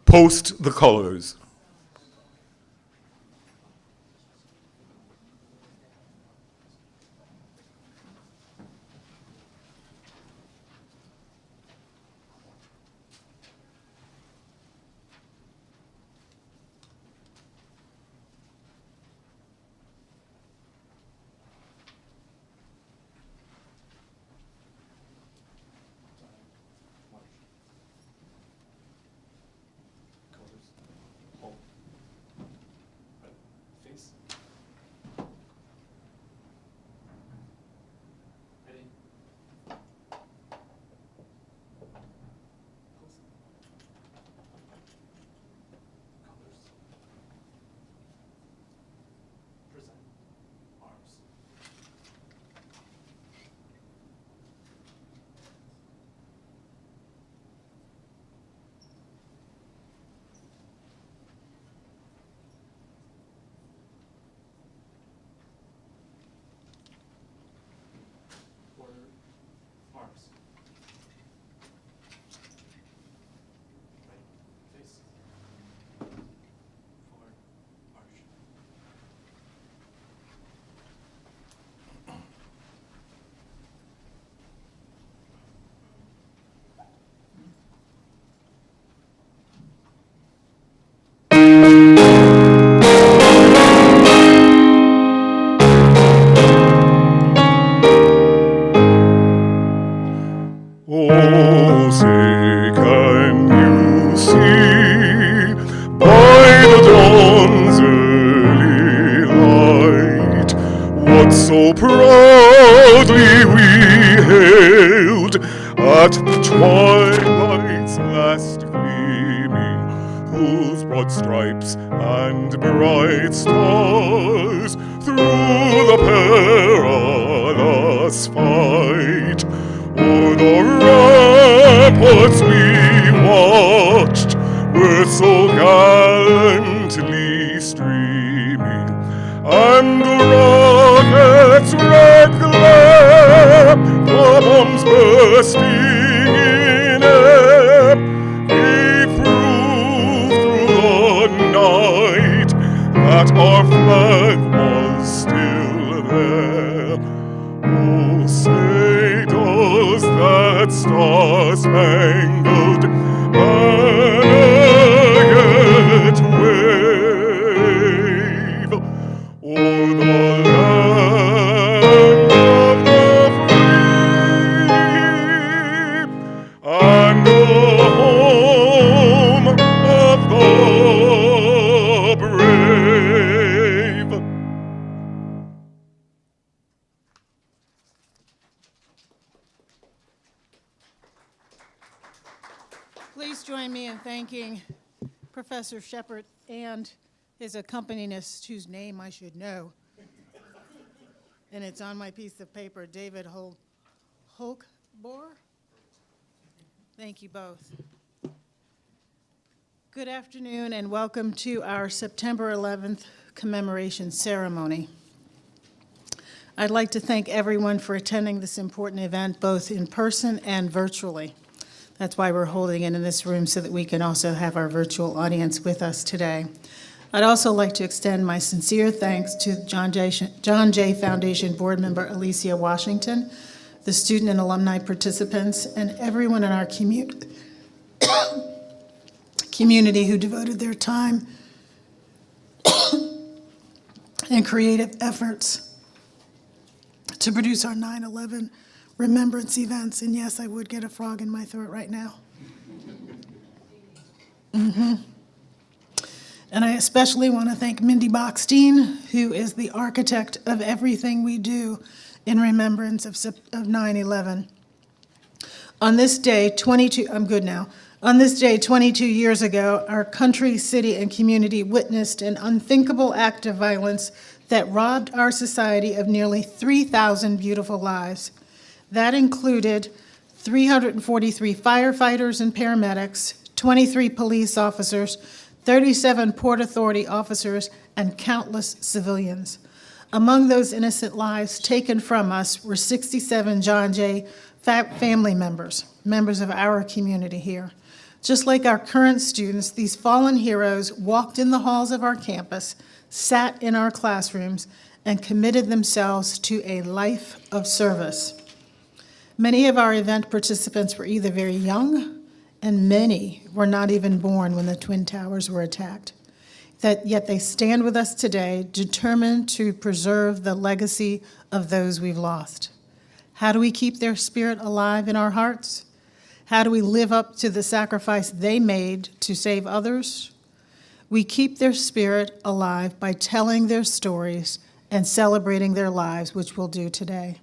Post the colors. Oh, say, can you see by the dawn's early light what so proudly we hailed at the twilight's last gleaming, whose broad stripes and bright stars through the perilous fight o'er the ramparts we watched were so gallantly streaming, and the rocket's red glare, the bombs bursting in air, gave proof through the night that our flag was still there. Oh, say does that star-spangled banner yet wave o'er the land of the free and the home of the brave? Please join me in thanking Professor Shepard and his accompanist, whose name I should know. And it's on my piece of paper, David Holkbor. Thank you both. Good afternoon and welcome to our September 11th commemoration ceremony. I'd like to thank everyone for attending this important event, both in person and virtually. That's why we're holding it in this room, so that we can also have our virtual audience with us today. I'd also like to extend my sincere thanks to John Jay Foundation board member Alicia Washington, the student and alumni participants, and everyone in our community who devoted their time and creative efforts to produce our 9/11 remembrance events. And yes, I would get a frog in my throat right now. And I especially want to thank Mindy Bockstein, who is the architect of everything we do in remembrance of 9/11. On this day, 22 years ago, our country, city, and community witnessed an unthinkable act of violence that robbed our society of nearly 3,000 beautiful lives. That included 343 firefighters and paramedics, 23 police officers, 37 Port Authority officers, and countless civilians. Among those innocent lives taken from us were 67 John Jay family members of our community here, Just like our current students, these fallen heroes walked in the halls of our campus, sat in our classrooms, and committed themselves to a life of service. Many of our event participants were either very young, and many were not even born when the Twin Towers were attacked. Yet they stand with us today, determined to preserve the legacy of those we've lost. How do we keep their spirit alive in our hearts? How do we live up to the sacrifice they made to save others? We keep their spirit alive by telling their stories and celebrating their lives, which we'll do today.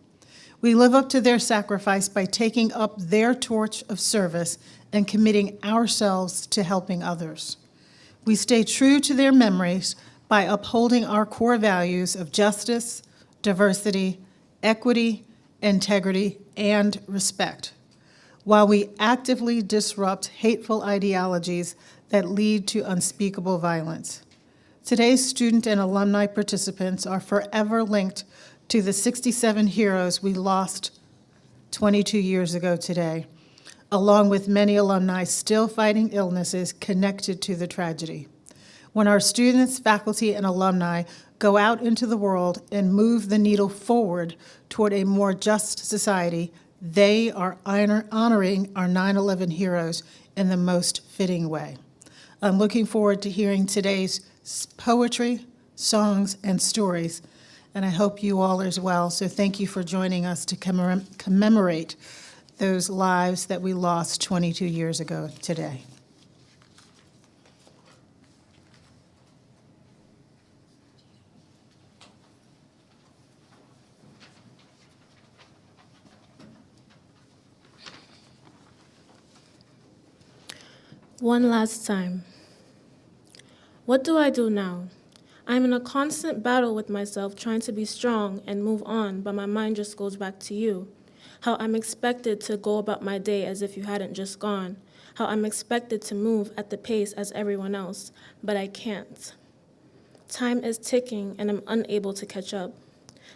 We live up to their sacrifice by taking up their torch of service and committing ourselves to helping others. We stay true to their memories by upholding our core values of justice, diversity, equity, integrity, and respect, while we actively disrupt hateful ideologies that lead to unspeakable violence. Today's student and alumni participants are forever linked to the 67 heroes we lost 22 years ago today, along with many alumni still fighting illnesses connected to the tragedy. When our students, faculty, and alumni go out into the world and move the needle forward toward a more just society, they are honoring our 9/11 heroes in the most fitting way. I'm looking forward to hearing today's poetry, songs, and stories, and I hope you all as well. So thank you for joining us to commemorate those lives that we lost 22 years ago today. One last time. What do I do now? I'm in a constant battle with myself, trying to be strong and move on, but my mind just goes back to you. How I'm expected to go about my day as if you hadn't just gone. How I'm expected to move at the pace as everyone else, but I can't. Time is ticking and I'm unable to catch up.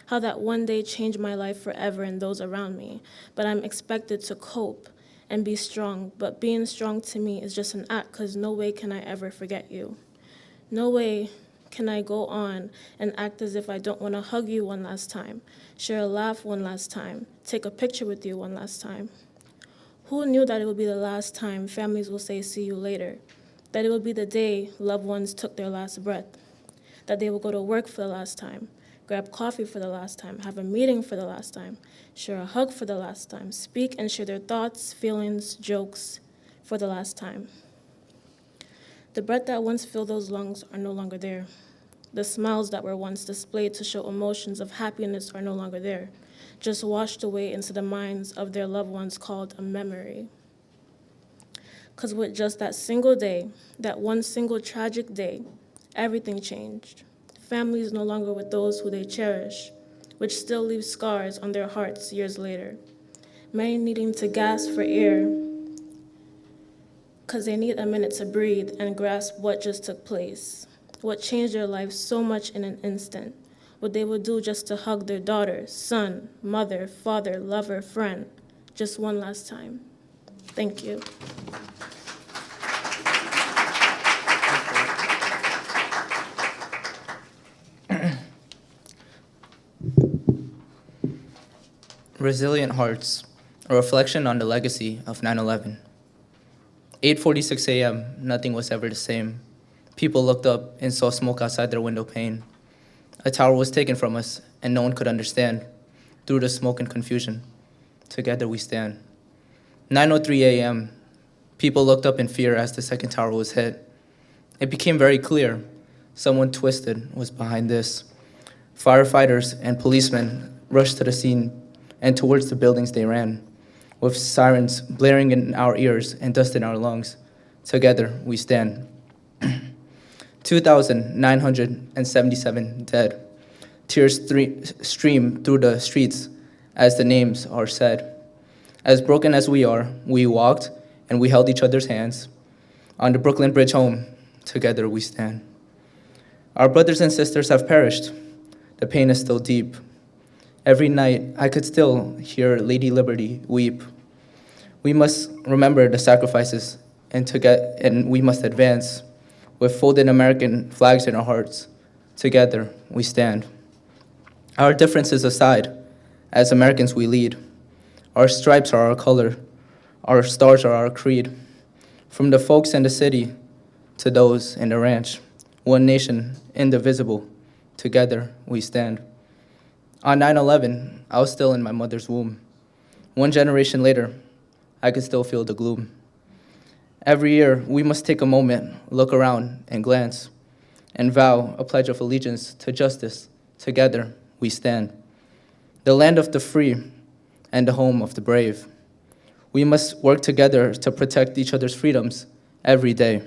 How that one day changed my life forever and those around me, but I'm expected to cope and be strong, but being strong to me is just an act, because no way can I ever forget you. No way can I go on and act as if I don't want to hug you one last time, share a laugh one last time, take a picture with you one last time. Who knew that it would be the last time families will say see you later, that it would be the day loved ones took their last breath, that they will go to work for the last time, grab coffee for the last time, have a meeting for the last time, share a hug for the last time, speak and share their thoughts, feelings, jokes for the last time. The breath that once filled those lungs are no longer there. The smiles that were once displayed to show emotions of happiness are no longer there, just washed away into the minds of their loved ones called a memory. Because with just that single day, that one single tragic day, everything changed. Families no longer with those who they cherish, which still leaves scars on their hearts years later. Many needing to gasp for air because they need a minute to breathe and grasp what just took place, what changed their lives so much in an instant, what they would do just to hug their daughter, son, mother, father, lover, friend, just one last time. Thank you. Resilient Hearts, a reflection on the legacy of 9/11. 8:46 a.m., nothing was ever the same. People looked up and saw smoke outside their window pane. A tower was taken from us, and no one could understand. Through the smoke and confusion, together we stand. 9:03 a.m., people looked up in fear as the second tower was hit. It became very clear someone twisted was behind this. Firefighters and policemen rushed to the scene, and towards the buildings they ran, with sirens blaring in our ears and dust in our lungs. Together we stand. 2,977 dead. Tears stream through the streets as the names are said. As broken as we are, we walked and we held each other's hands. On the Brooklyn Bridge home, together we stand. Our brothers and sisters have perished. The pain is still deep. Every night, I could still hear Lady Liberty weep. We must remember the sacrifices and we must advance. With folded American flags in our hearts, together we stand. Our differences aside, as Americans we lead. Our stripes are our color, our stars are our creed. From the folks in the city to those in the ranch, one nation, indivisible, together we stand. On 9/11, I was still in my mother's womb. One generation later, I could still feel the gloom. Every year, we must take a moment, look around, and glance, and vow a pledge of allegiance to justice. Together, we stand. The land of the free and the home of the brave. We must work together to protect each other's freedoms every day.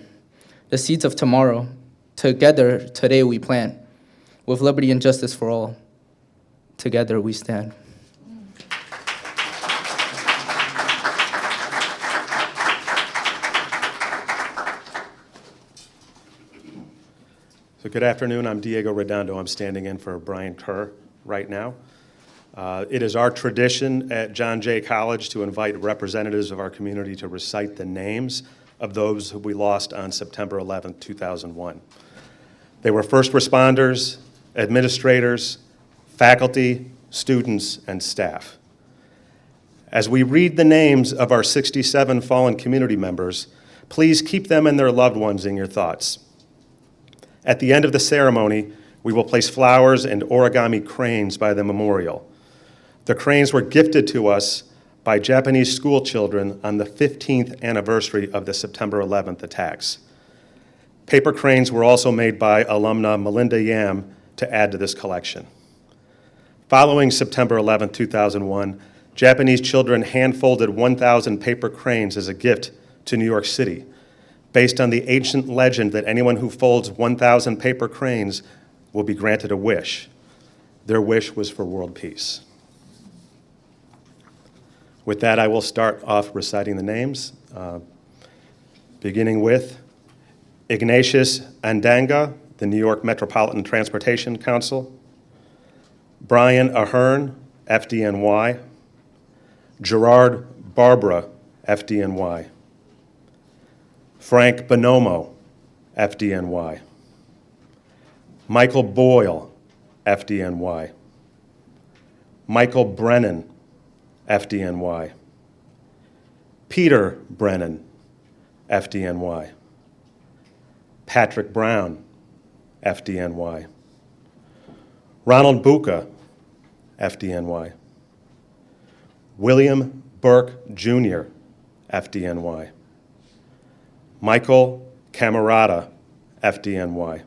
The seeds of tomorrow, together today we plant. With liberty and justice for all, together we stand. So good afternoon, I'm Diego Redondo. I'm standing in for Brian Kerr right now. It is our tradition at John Jay College to invite representatives of our community to recite the names of those who we lost on September 11, 2001. They were first responders, administrators, faculty, students, and staff. As we read the names of our 67 fallen community members, please keep them and their loved ones in your thoughts. At the end of the ceremony, we will place flowers and origami cranes by the memorial. The cranes were gifted to us by Japanese school children on the 15th anniversary of the September 11th attacks. Paper cranes were also made by alumna Melinda Yam to add to this collection. Following September 11, 2001, Japanese children hand-folded 1,000 paper cranes as a gift to New York City, based on the ancient legend that anyone who folds 1,000 paper cranes will be granted a wish. Their wish was for world peace. With that, I will start off reciting the names, beginning with Ignatius Andanga, the New York Metropolitan Transportation Council, Brian Ahern, FDNY, Gerard Barbara, FDNY, Frank Bonomo, FDNY, Michael Boyle, FDNY, Michael Brennan, FDNY, Peter Brennan, FDNY, Patrick Brown, FDNY, Ronald Buca, FDNY, William Burke Jr., FDNY, Michael Camarata, FDNY,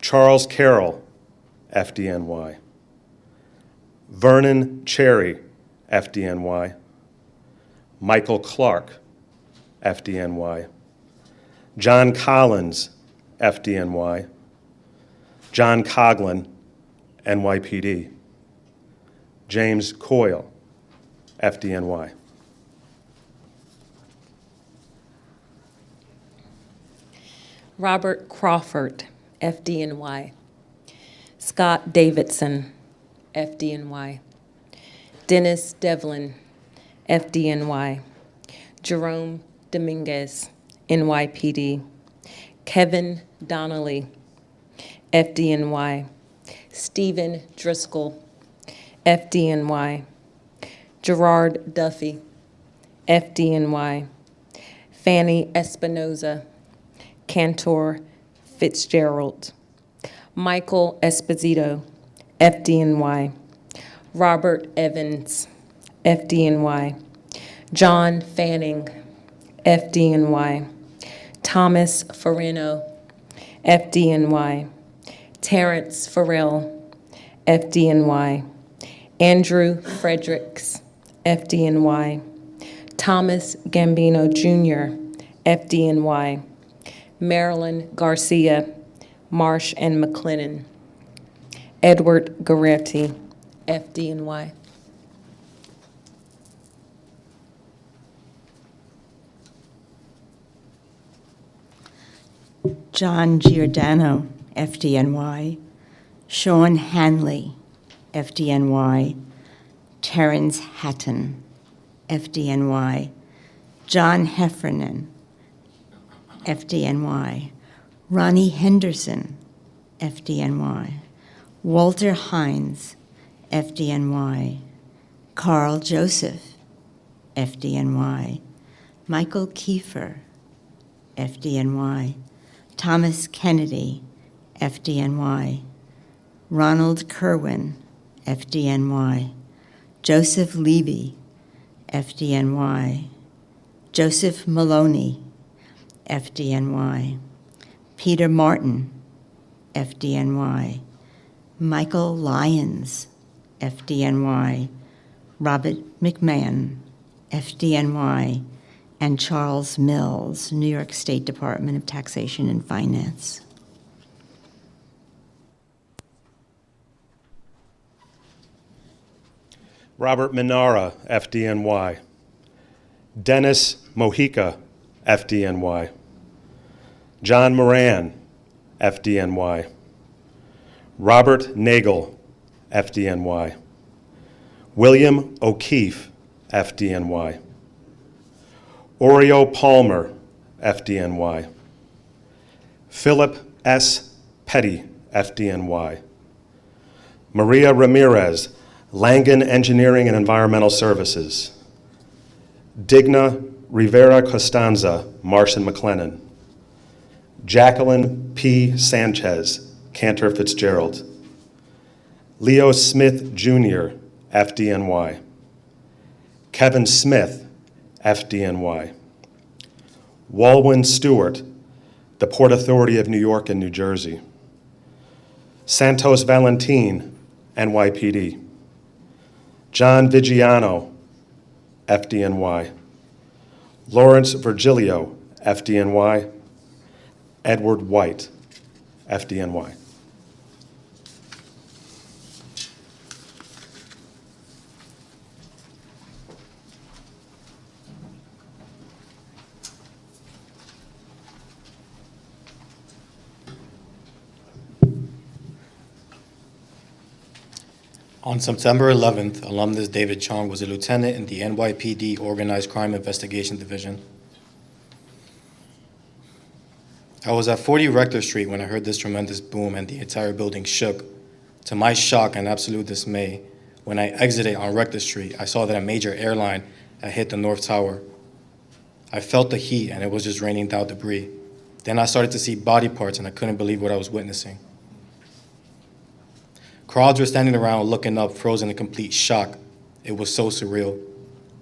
Charles Carroll, FDNY, Vernon Cherry, FDNY, Michael Clark, FDNY, John Collins, FDNY, John Coughlin, NYPD, James Coyle, FDNY. Robert Crawford, FDNY. Scott Davidson, FDNY. Dennis Devlin, FDNY. Jerome Dominguez, NYPD. Kevin Donnelly, FDNY. Stephen Driscoll, FDNY. Gerard Duffy, FDNY. Fanny Espinoza, Cantor Fitzgerald. Michael Esposito, FDNY. Robert Evans, FDNY. John Fanning, FDNY. Thomas Farino, FDNY. Terrence Farrell, FDNY. Andrew Fredericks, FDNY. Thomas Gambino Jr., FDNY. Marilyn Garcia, Marsh and McLennan. Edward Garetti, FDNY. John Giordano, FDNY. Sean Hanley, FDNY. Terrence Hatton, FDNY. John Heffernan, FDNY. Ronnie Henderson, FDNY. Walter Hines, FDNY. Carl Joseph, FDNY. Michael Kiefer, FDNY. Thomas Kennedy, FDNY. Ronald Kerwin, FDNY. Joseph Levy, FDNY. Joseph Maloney, FDNY. Peter Martin, FDNY. Michael Lyons, FDNY. Robert McMahon, FDNY. And Charles Mills, New York State Department of Taxation and Finance. Robert Minara, FDNY. Dennis Mojica, FDNY. John Moran, FDNY. Robert Nagel, FDNY. William O'Keefe, FDNY. Oreo Palmer, FDNY. Philip S. Petty, FDNY. Maria Ramirez, Langen Engineering and Environmental Services. Digna Rivera Costanza, Marsh & McLennan. Jacqueline P. Sanchez, Cantor Fitzgerald. Leo Smith Jr., FDNY. Kevin Smith, FDNY. Walwyn Stewart, the Port Authority of New York and New Jersey. Santos Valentin, NYPD. John Vigiano, FDNY. Lawrence Virgilio, FDNY. Edward White, FDNY. On September 11th, alumnus David Chong was a lieutenant in the NYPD Organized Crime Investigation Division. I was at 40 Rector Street when I heard this tremendous boom and the entire building shook. To my shock and absolute dismay, when I exited on Rector Street, I saw that a major airline had hit the North Tower. I felt the heat and it was just raining down debris. Then I started to see body parts and I couldn't believe what I was witnessing. Crowds were standing around looking up, frozen in complete shock. It was so surreal.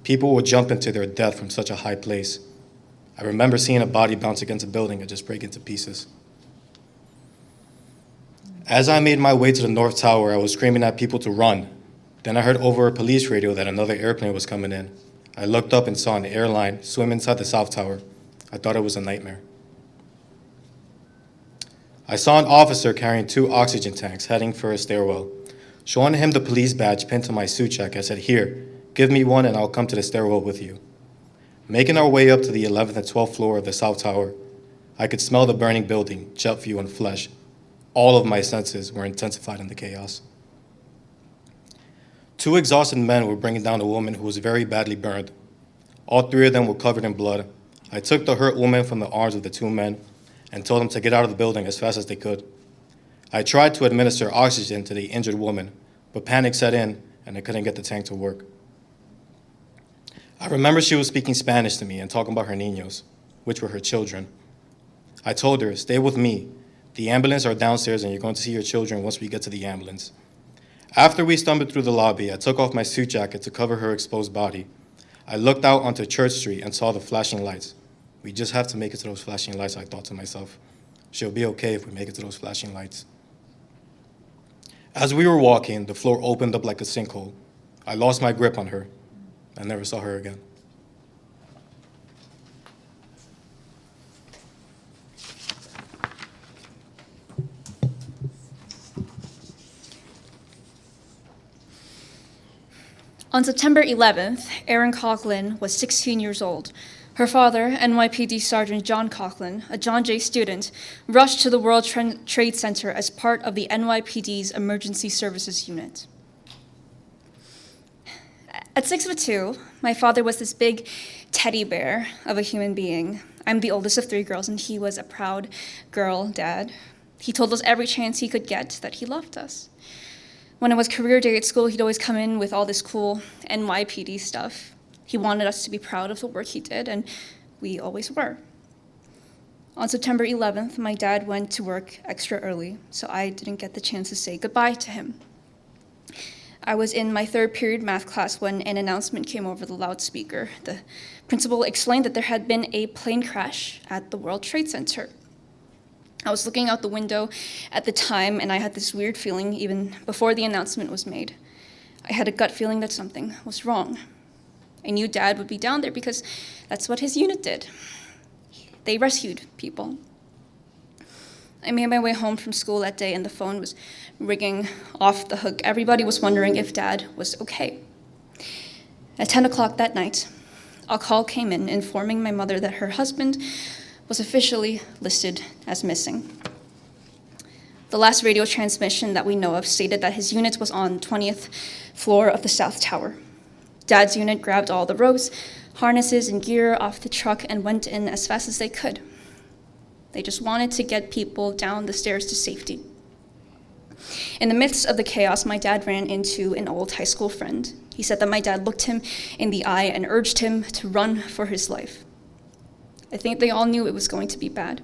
People would jump into their death from such a high place. I remember seeing a body bounce against a building and just break into pieces. As I made my way to the North Tower, I was screaming at people to run. Then I heard over a police radio that another airplane was coming in. I looked up and saw an airline swim inside the South Tower. I thought it was a nightmare. I saw an officer carrying 2 oxygen tanks heading for a stairwell. Showing him the police badge pinned to my suit jacket, I said, "Here, give me one and I'll come to the stairwell with you." Making our way up to the 11th and 12th floor of the South Tower, I could smell the burning building, jet fuel and flesh. All of my senses were intensified in the chaos. 2 exhausted men were bringing down a woman who was very badly burned. All 3 of them were covered in blood. I took the hurt woman from the arms of the 2 men and told them to get out of the building as fast as they could. I tried to administer oxygen to the injured woman, but panic set in and I couldn't get the tank to work. I remember she was speaking Spanish to me and talking about her niños, which were her children. I told her, "Stay with me. The ambulance are downstairs and you're going to see your children once we get to the ambulance." After we stumbled through the lobby, I took off my suit jacket to cover her exposed body. I looked out onto Church Street and saw the flashing lights. We just have to make it to those flashing lights, I thought to myself. She'll be okay if we make it to those flashing lights. As we were walking, the floor opened up like a sinkhole. I lost my grip on her. I never saw her again. On September 11th, Erin Coughlin was 16 years old. Her father, NYPD Sergeant John Coughlin, a John Jay student, rushed to the World Trade Center as part of the NYPD's Emergency Services Unit. At 6'2", my father was this big teddy bear of a human being. I'm the oldest of 3 girls, and he was a proud girl dad. He told us every chance he could get that he loved us. When it was career day at school, he'd always come in with all this cool NYPD stuff. He wanted us to be proud of the work he did, and we always were. On September 11th, my dad went to work extra early, so I didn't get the chance to say goodbye to him. I was in my 3rd period math class when an announcement came over the loudspeaker. The principal explained that there had been a plane crash at the World Trade Center. I was looking out the window at the time, and I had this weird feeling even before the announcement was made. I had a gut feeling that something was wrong. I knew Dad would be down there because that's what his unit did. They rescued people. I made my way home from school that day, and the phone was ringing off the hook. Everybody was wondering if Dad was okay. At 10 o'clock that night, a call came in informing my mother that her husband was officially listed as missing. The last radio transmission that we know of stated that his unit was on the 20th floor of the South Tower. Dad's unit grabbed all the ropes, harnesses, and gear off the truck and went in as fast as they could. They just wanted to get people down the stairs to safety. In the midst of the chaos, my dad ran into an old high school friend. He said that my dad looked him in the eye and urged him to run for his life. I think they all knew it was going to be bad.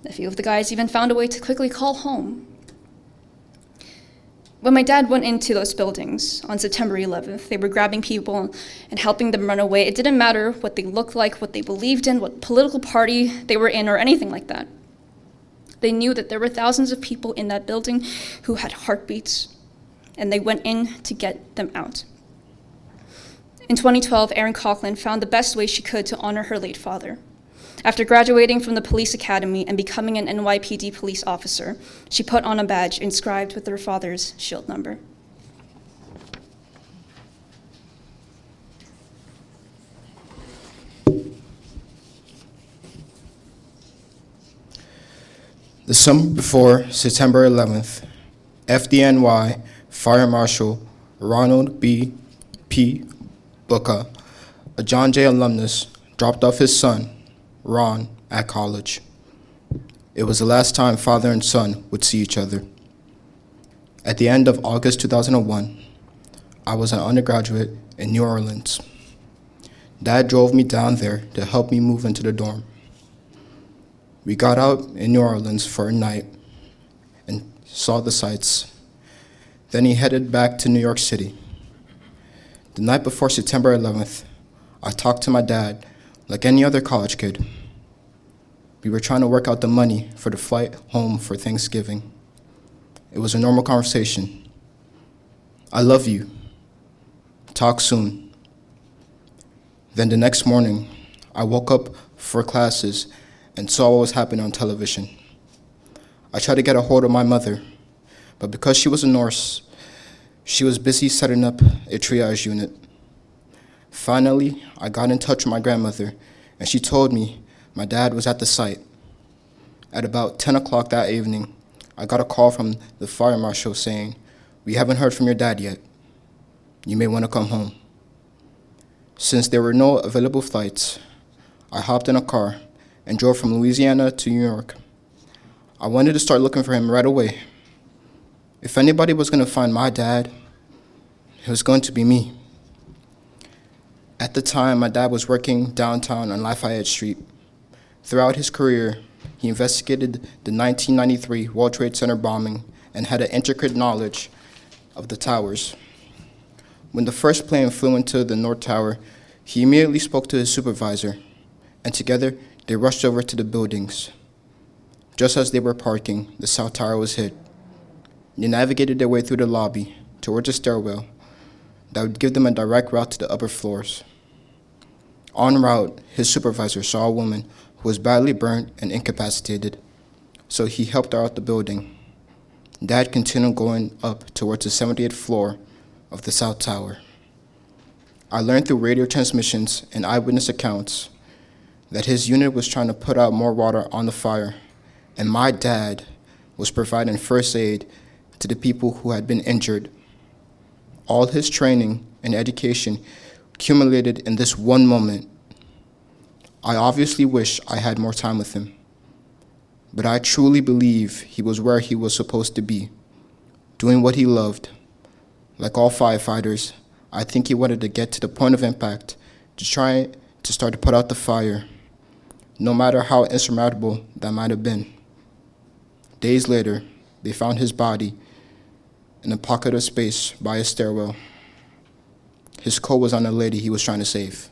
A few of the guys even found a way to quickly call home. When my dad went into those buildings on September 11th, they were grabbing people and helping them run away. It didn't matter what they looked like, what they believed in, what political party they were in, or anything like that. They knew that there were thousands of people in that building who had heartbeats, and they went in to get them out. In 2012, Erin Coughlin found the best way she could to honor her late father. After graduating from the police academy and becoming an NYPD police officer, she put on a badge inscribed with her father's shield number. The summer before September 11th, FDNY Fire Marshal Ronald P. Booker, a John Jay alumnus, dropped off his son, Ron, at college. It was the last time father and son would see each other. At the end of August 2001, I was an undergraduate in New Orleans. Dad drove me down there to help me move into the dorm. We got out in New Orleans for a night and saw the sights. Then he headed back to New York City. The night before September 11th, I talked to my dad like any other college kid. We were trying to work out the money for the flight home for Thanksgiving. It was a normal conversation. I love you. Talk soon. Then the next morning, I woke up for classes and saw what was happening on television. I tried to get a hold of my mother, but because she was a nurse, she was busy setting up a triage unit. Finally, I got in touch with my grandmother, and she told me my dad was at the site. At about 10 o'clock that evening, I got a call from the fire marshal saying, "We haven't heard from your dad yet. You may want to come home." Since there were no available flights, I hopped in a car and drove from Louisiana to New York. I wanted to start looking for him right away. If anybody was going to find my dad, it was going to be me. At the time, my dad was working downtown on Lafayette Street. Throughout his career, he investigated the 1993 World Trade Center bombing and had an intricate knowledge of the towers. When the first plane flew into the North Tower, he immediately spoke to his supervisor, and together they rushed over to the buildings. Just as they were parking, the South Tower was hit. They navigated their way through the lobby towards a stairwell that would give them a direct route to the upper floors. En route, his supervisor saw a woman who was badly burnt and incapacitated, so he helped her out the building. Dad continued going up towards the 78th floor of the South Tower. I learned through radio transmissions and eyewitness accounts that his unit was trying to put out more water on the fire, and my dad was providing first aid to the people who had been injured. All his training and education accumulated in this one moment. I obviously wish I had more time with him, but I truly believe he was where he was supposed to be, doing what he loved. Like all firefighters, I think he wanted to get to the point of impact to try to start to put out the fire, no matter how insurmountable that might have been. Days later, they found his body in a pocket of space by a stairwell. His coat was on the lady he was trying to save.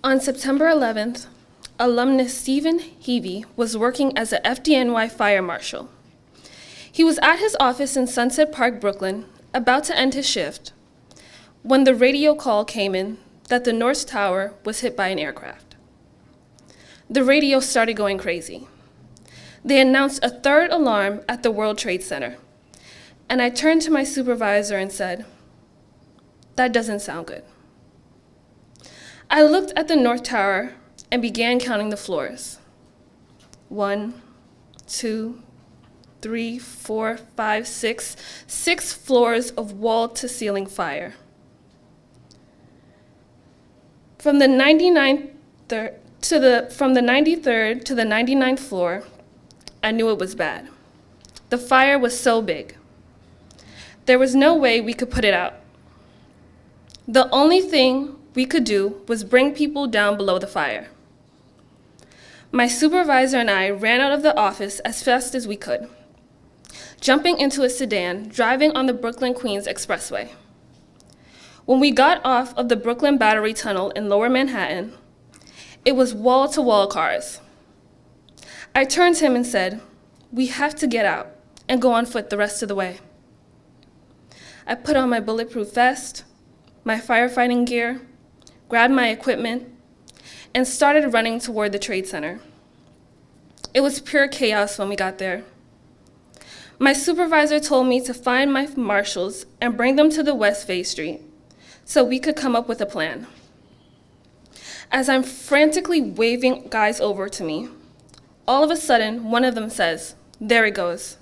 On September 11th, alumnus Stephen Heavey was working as a FDNY fire marshal. He was at his office in Sunset Park, Brooklyn, about to end his shift, when the radio call came in that the North Tower was hit by an aircraft. The radio started going crazy. They announced a third alarm at the World Trade Center, and I turned to my supervisor and said, "That doesn't sound good." I looked at the North Tower and began counting the floors. 1, 2, 3, 4, 5, 6. 6 floors of wall-to-ceiling fire. From the 93rd to the 99th floor, I knew it was bad. The fire was so big. There was no way we could put it out. The only thing we could do was bring people down below the fire. My supervisor and I ran out of the office as fast as we could, jumping into a sedan, driving on the Brooklyn-Queens Expressway. When we got off of the Brooklyn Battery Tunnel in Lower Manhattan, it was wall-to-wall cars. I turned to him and said, "We have to get out and go on foot the rest of the way." I put on my bulletproof vest, my firefighting gear, grabbed my equipment, and started running toward the Trade Center. It was pure chaos when we got there. My supervisor told me to find my marshals and bring them to the West Bay Street so we could come up with a plan. As I'm frantically waving guys over to me, all of a sudden, one of them says, "There it goes."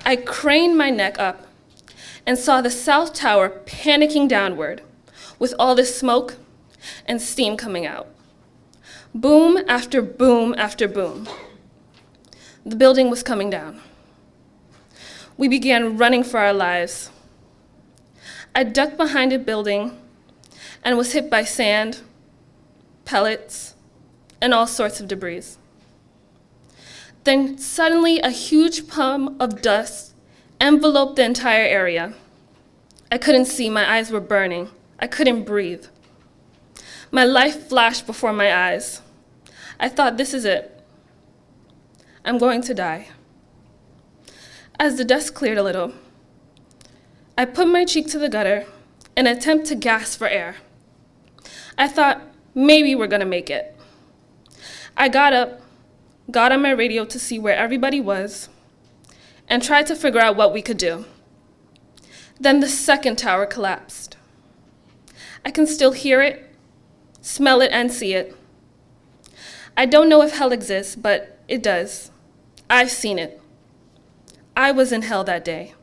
I craned my neck up and saw the South Tower panicking downward with all this smoke and steam coming out. Boom after boom after boom. The building was coming down. We began running for our lives. I ducked behind a building and was hit by sand, pellets, and all sorts of debris. Then suddenly a huge plume of dust enveloped the entire area. I couldn't see, my eyes were burning. I couldn't breathe. My life flashed before my eyes. I thought, this is it. I'm going to die. As the dust cleared a little, I put my cheek to the gutter in an attempt to gasp for air. I thought, maybe we're gonna make it. I got up, got on my radio to see where everybody was, and tried to figure out what we could do. Then the second tower collapsed. I can still hear it, smell it, and see it. I don't know if hell exists, but it does. I've seen it. I was in hell that day.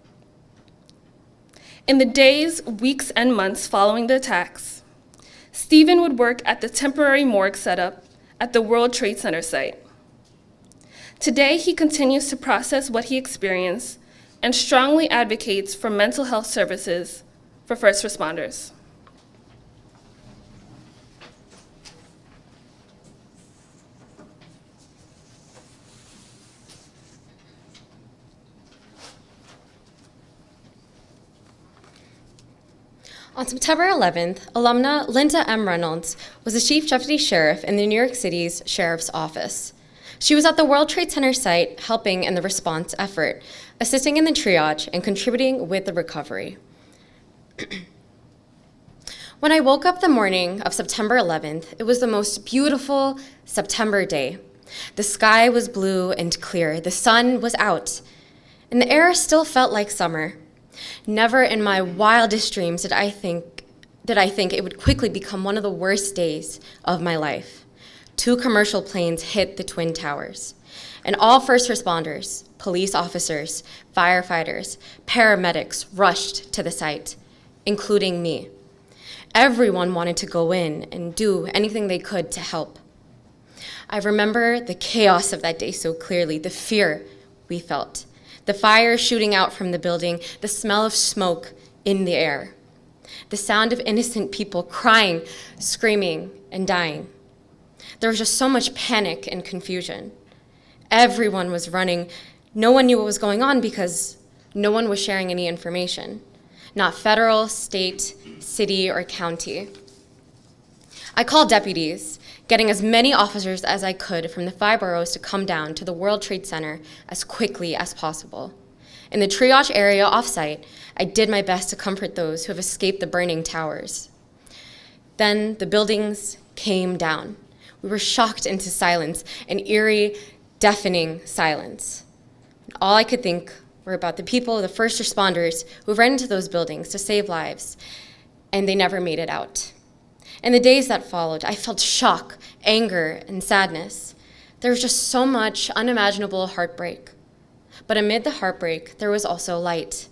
In the days, weeks, and months following the attacks, Stephen would work at the temporary morgue setup at the World Trade Center site. Today, he continues to process what he experienced and strongly advocates for mental health services for first responders. On September 11th, alumna Linda M. Reynolds was the Chief Deputy Sheriff in the New York City's Sheriff's Office. She was at the World Trade Center site helping in the response effort, assisting in the triage and contributing with the recovery. When I woke up the morning of September 11th, it was the most beautiful September day. The sky was blue and clear, the sun was out, and the air still felt like summer. Never in my wildest dreams did I think it would quickly become one of the worst days of my life. 2 commercial planes hit the Twin Towers. And all first responders, police officers, firefighters, paramedics rushed to the site, including me. Everyone wanted to go in and do anything they could to help. I remember the chaos of that day so clearly, the fear we felt, the fire shooting out from the building, the smell of smoke in the air, the sound of innocent people crying, screaming, and dying. There was just so much panic and confusion. Everyone was running. No one knew what was going on because no one was sharing any information, not federal, state, city, or county. I called deputies, getting as many officers as I could from the 5 boroughs to come down to the World Trade Center as quickly as possible. In the triage area offsite, I did my best to comfort those who have escaped the burning towers. Then the buildings came down. We were shocked into silence, an eerie, deafening silence. All I could think were about the people, the first responders, who ran into those buildings to save lives, and they never made it out. In the days that followed, I felt shock, anger, and sadness. There was just so much unimaginable heartbreak. But amid the heartbreak, there was also light.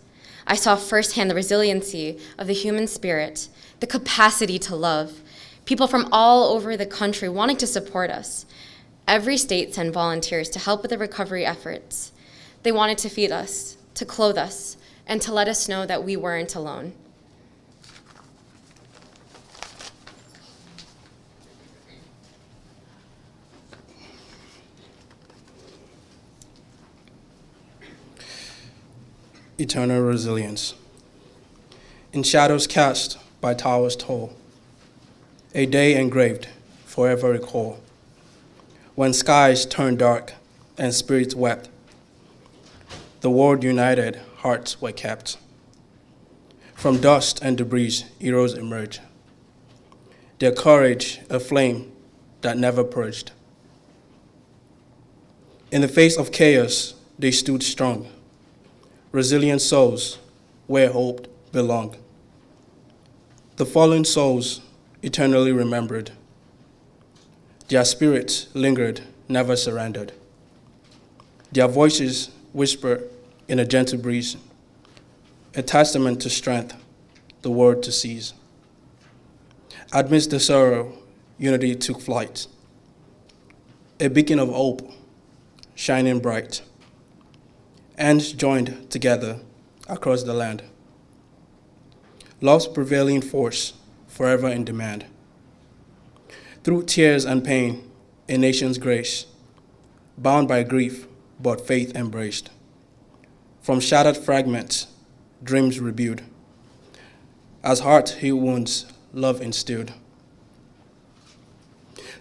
I saw firsthand the resiliency of the human spirit, the capacity to love. People from all over the country wanting to support us. Every state sent volunteers to help with the recovery efforts. They wanted to feed us, to clothe us, and to let us know that we weren't alone. Eternal resilience. In shadows cast by towers tall, a day engraved, forever recall. When skies turned dark and spirits wept, the world united, hearts were kept. From dust and debris, heroes emerged, their courage a flame that never purged. In the face of chaos, they stood strong, resilient souls where hope belonged. The fallen souls eternally remembered. Their spirits lingered, never surrendered. Their voices whisper in a gentle breeze, a testament to strength, the world to seize. Amidst the sorrow, unity took flight, a beacon of hope, shining bright. Hands joined together across the land. Love's prevailing force, forever in demand. Through tears and pain, a nation's grace, bound by grief, but faith embraced. From shattered fragments, dreams rebuilt. As heart healed wounds, love instilled.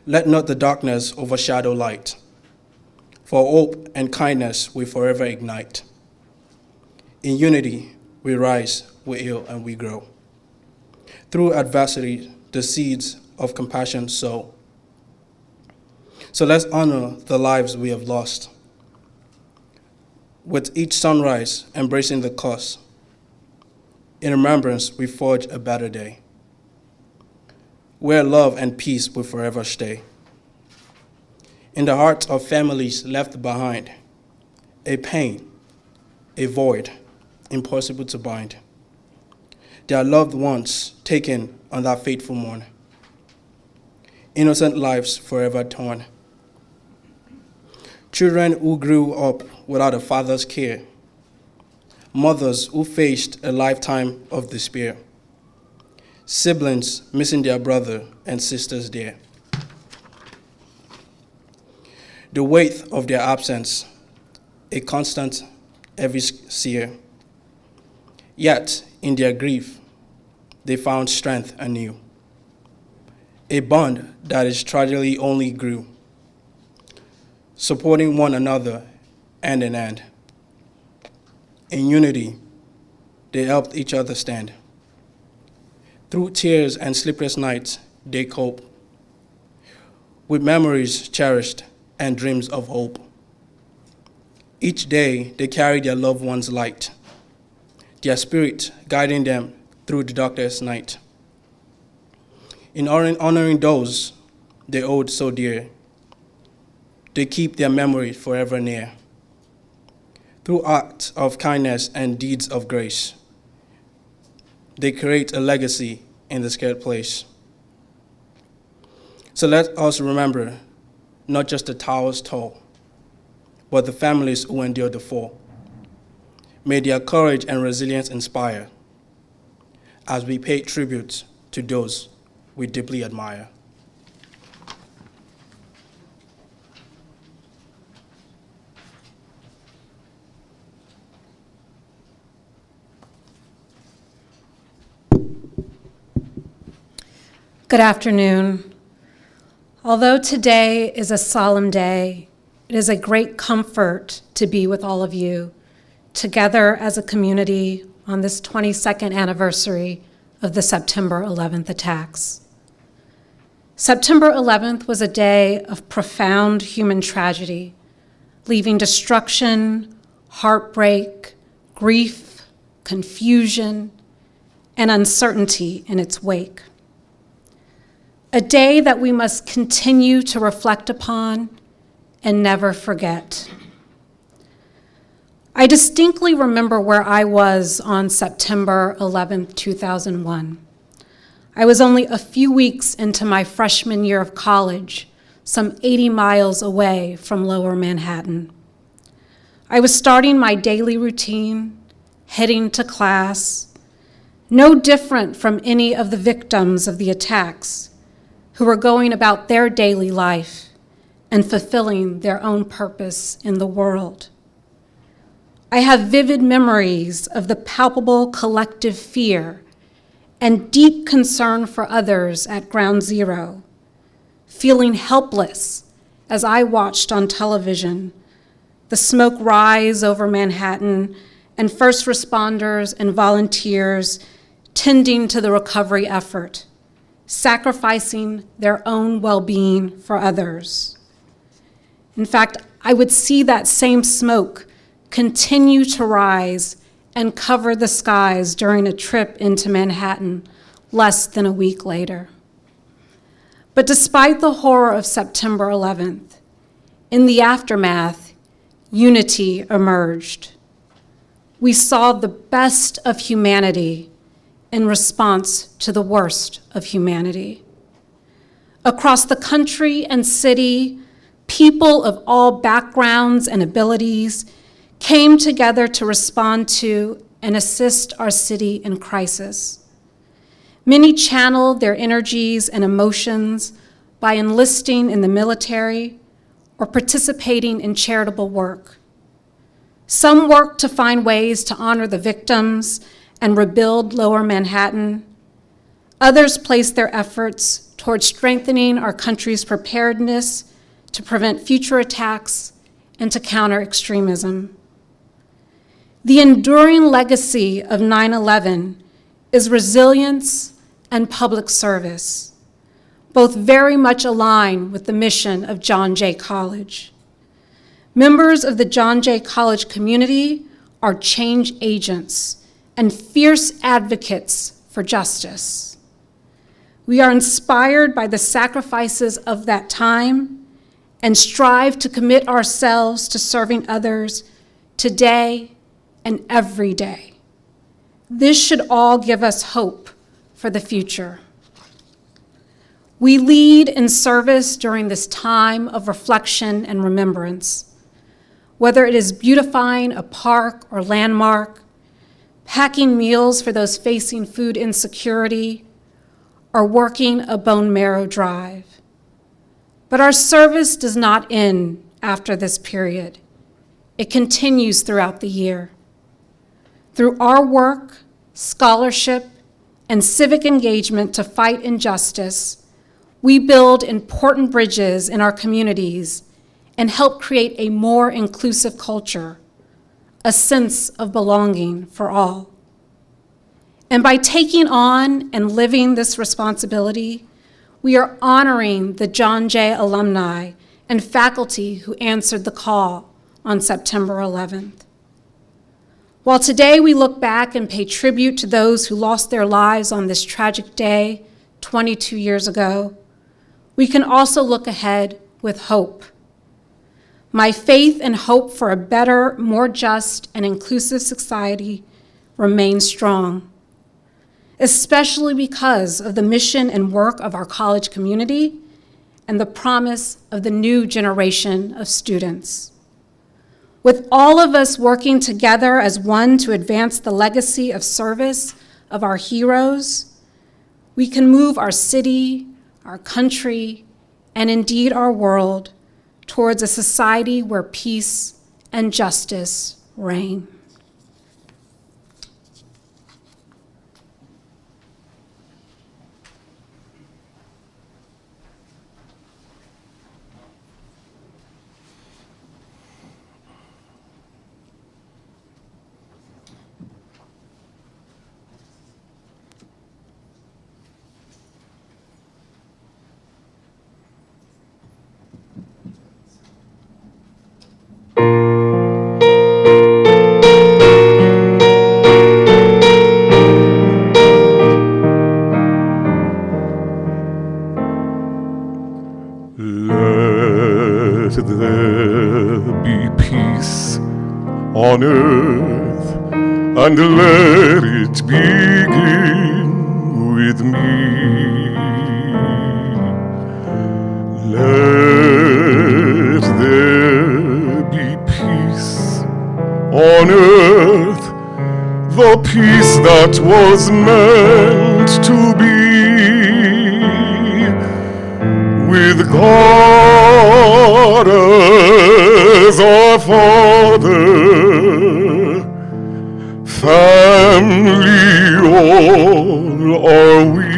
Let not the darkness overshadow light, for hope and kindness we forever ignite. In unity, we rise, we heal, and we grow. Through adversity, the seeds of compassion sow. So let's honor the lives we have lost. With each sunrise, embracing the cost. In remembrance, we forge a better day, where love and peace will forever stay. In the hearts of families left behind, a pain, a void, impossible to bind. Their loved ones taken on that fateful morn. Innocent lives forever torn. Children who grew up without a father's care. Mothers who faced a lifetime of despair. Siblings missing their brother and sisters dear. The weight of their absence, a constant every seer. Yet, in their grief, they found strength anew. A bond that is tragically only grew, supporting one another hand in hand. In unity, they helped each other stand. Through tears and sleepless nights, they cope, with memories cherished and dreams of hope. Each day, they carry their loved one's light, their spirit guiding them through the darkest night. In honoring those they owed so dear, they keep their memory forever near. Through acts of kindness and deeds of grace, they create a legacy in the scared place. So let us remember not just the towers tall, but the families who endured the fall. May their courage and resilience inspire as we pay tribute to those we deeply admire. Good afternoon. Although today is a solemn day, it is a great comfort to be with all of you, together as a community on this 22nd anniversary of the September 11th attacks. September 11th was a day of profound human tragedy, leaving destruction, heartbreak, grief, confusion, and uncertainty in its wake. A day that we must continue to reflect upon and never forget. I distinctly remember where I was on September 11th, 2001. I was only a few weeks into my freshman year of college, some 80 miles away from Lower Manhattan. I was starting my daily routine, heading to class, no different from any of the victims of the attacks who were going about their daily life and fulfilling their own purpose in the world. I have vivid memories of the palpable collective fear and deep concern for others at Ground Zero, feeling helpless as I watched on television the smoke rise over Manhattan and first responders and volunteers tending to the recovery effort, sacrificing their own well-being for others. In fact, I would see that same smoke continue to rise and cover the skies during a trip into Manhattan less than a week later. But despite the horror of September 11th, in the aftermath, unity emerged. We saw the best of humanity in response to the worst of humanity. Across the country and city, people of all backgrounds and abilities came together to respond to and assist our city in crisis. Many channeled their energies and emotions by enlisting in the military or participating in charitable work. Some worked to find ways to honor the victims and rebuild Lower Manhattan. Others placed their efforts towards strengthening our country's preparedness to prevent future attacks and to counter extremism. The enduring legacy of 9/11 is resilience and public service, both very much aligned with the mission of John Jay College. Members of the John Jay College community are change agents and fierce advocates for justice. We are inspired by the sacrifices of that time and strive to commit ourselves to serving others today and every day. This should all give us hope for the future. We lead in service during this time of reflection and remembrance, whether it is beautifying a park or landmark, packing meals for those facing food insecurity, or working a bone marrow drive. But our service does not end after this period. It continues throughout the year. Through our work, scholarship, and civic engagement to fight injustice, we build important bridges in our communities and help create a more inclusive culture, a sense of belonging for all. And by taking on and living this responsibility, we are honoring the John Jay alumni and faculty who answered the call on September 11th. While today we look back and pay tribute to those who lost their lives on this tragic day 22 years ago, we can also look ahead with hope. My faith and hope for a better, more just, and inclusive society remain strong, especially because of the mission and work of our college community and the promise of the new generation of students. With all of us working together as one to advance the legacy of service of our heroes, we can move our city, our country, and indeed our world towards a society where peace and justice reign. Let there be peace on earth, and let it begin with me. Let there be peace on earth, the peace that was meant to be, with God as our Father, family all are we.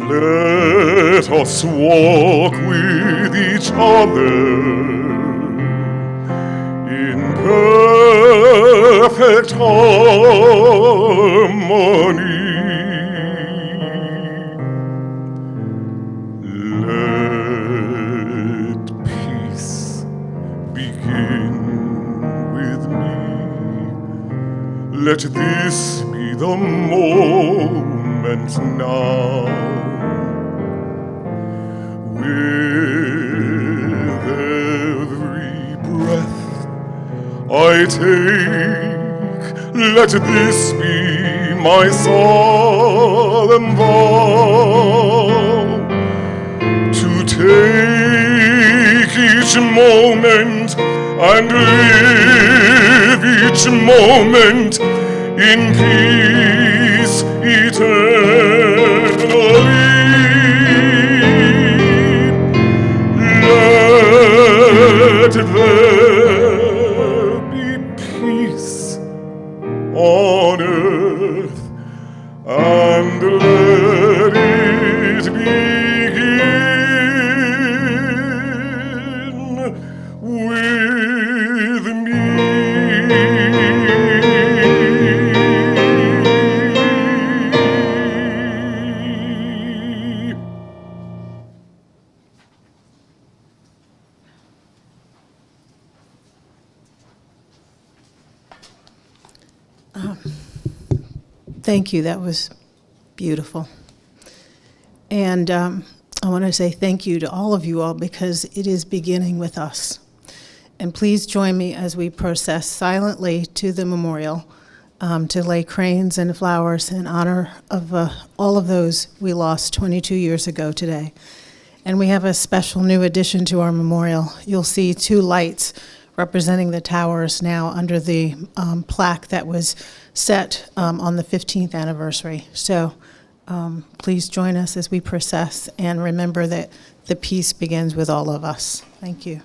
Let us walk with each other in perfect harmony. Let peace begin with me. Let this be the moment now. With every breath I take, let this be my solemn vow, to take each moment and live each moment in peace eternally. Let there be peace on earth, and let it begin with me. Thank you. That was beautiful. And I want to say thank you to all of you all, because it is beginning with us. And please join me as we process silently to the memorial to lay cranes and flowers in honor of all of those we lost 22 years ago today. And we have a special new addition to our memorial. You'll see two lights representing the towers now under the plaque that was set on the 15th anniversary. So please join us as we process, and remember that the peace begins with all of us. Thank you.